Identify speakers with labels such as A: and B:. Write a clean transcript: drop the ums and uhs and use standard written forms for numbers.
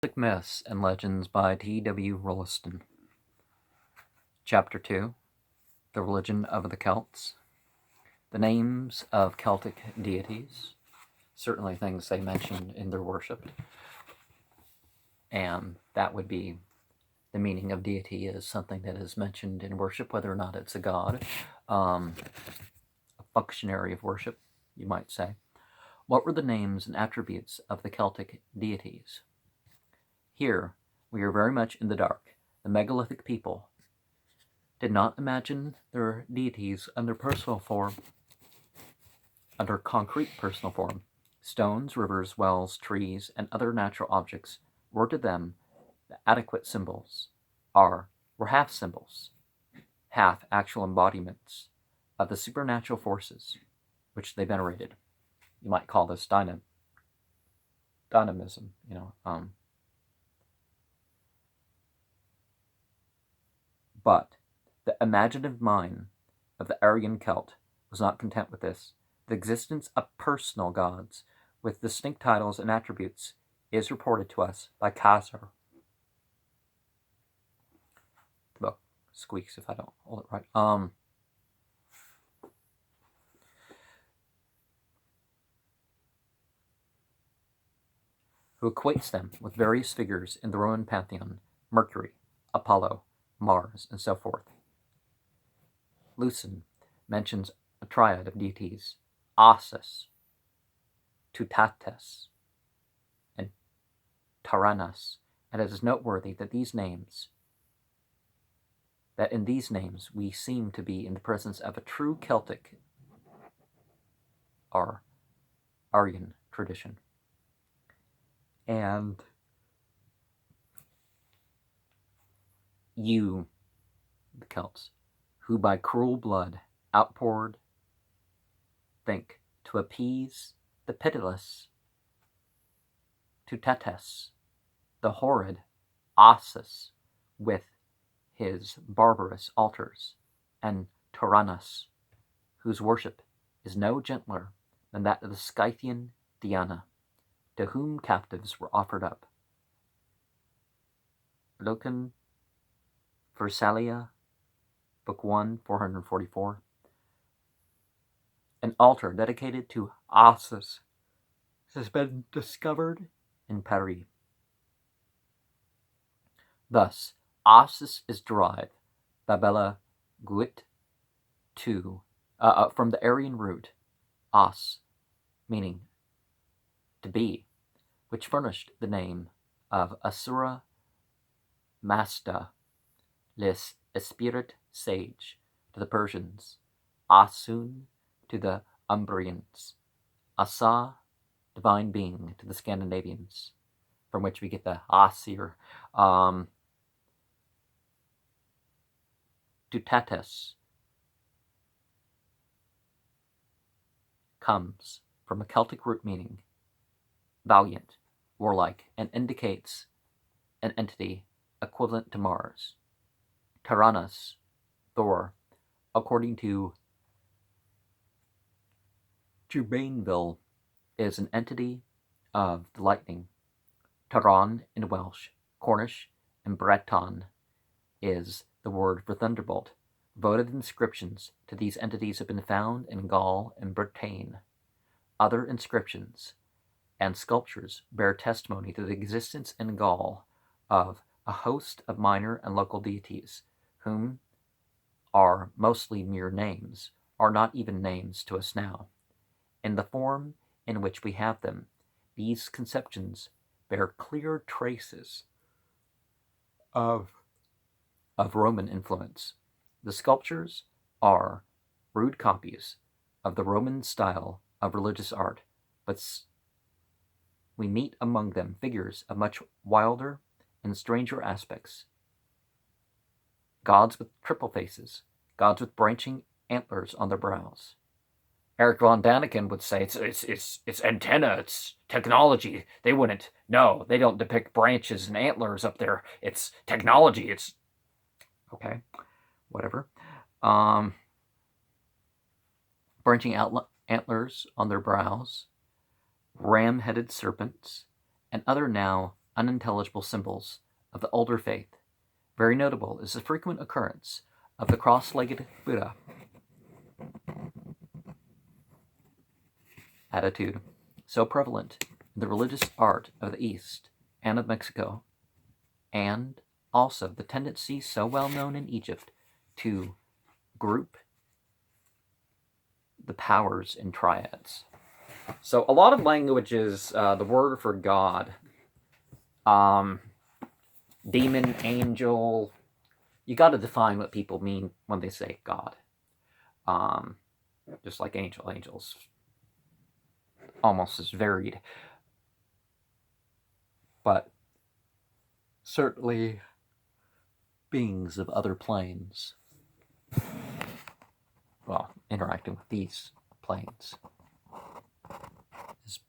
A: Celtic Myths and Legends by T.W. Rolleston. Chapter 2, The Religion of the Celts. The names of Celtic deities, certainly things they mentioned in their worship. And that would be the meaning of deity is something that is mentioned in worship, whether or not it's a god, a functionary of worship, you might say. What were the names and attributes of the Celtic deities? Here, we are very much in the dark. The megalithic people did not imagine their deities under personal form, under concrete personal form. Stones, rivers, wells, trees, and other natural objects were to them the adequate symbols, were half symbols, half actual embodiments of the supernatural forces which they venerated. You might call this dynamism, But the imaginative mind of the Aryan Celt was not content with this. The existence of personal gods with distinct titles and attributes is reported to us by Kaiser. The book squeaks if I don't hold it right. Who equates them with various figures in the Roman pantheon: Mercury, Apollo, Mars, and so forth. Lucian mentions a triad of deities: Asus, Tutates, and Taranas, and it is noteworthy that in these names we seem to be in the presence of a true Celtic or Aryan tradition. And you, the Celts, who by cruel blood outpoured, think to appease the pitiless Tutates, the horrid Asus with his barbarous altars, and Taranas, whose worship is no gentler than that of the Scythian Diana, to whom captives were offered up. Lucan, Versalia, Book 1, 444. An altar dedicated to Asus has been discovered in Paris. Thus, Asus is derived, Babela Guit, from the Aryan root as, meaning to be, which furnished the name of Asura Mazda, les Espirit sage, to the Persians, Asun to the Umbrians, Asa, divine being, to the Scandinavians, from which we get the Asir. Tutates comes from a Celtic root meaning valiant, warlike, and indicates an entity equivalent to Mars. Taranas, Thor, according to Jubainville, is an entity of the lightning. Taran in Welsh, Cornish, and Breton is the word for thunderbolt. Votive inscriptions to these entities have been found in Gaul and Bretagne. Other inscriptions and sculptures bear testimony to the existence in Gaul of a host of minor and local deities, whom are mostly mere names, are not even names to us now. In the form in which we have them, these conceptions bear clear traces of Roman influence. The sculptures are rude copies of the Roman style of religious art, but we meet among them figures of much wilder and stranger aspects. Gods with triple faces, gods with branching antlers on their brows. Eric von Daniken would say it's antenna, it's technology. They don't depict branches and antlers up there. It's technology. It's okay, whatever. Branching antlers on their brows, ram-headed serpents, and other now unintelligible symbols of the older faith. Very notable is the frequent occurrence of the cross-legged Buddha attitude, so prevalent in the religious art of the East and of Mexico, and also the tendency so well known in Egypt to group the powers in triads. So a lot of languages, the word for God, demon, angel, you got to define what people mean when they say God. Just like angels almost as varied, but certainly beings of other planes, well, interacting with these planes is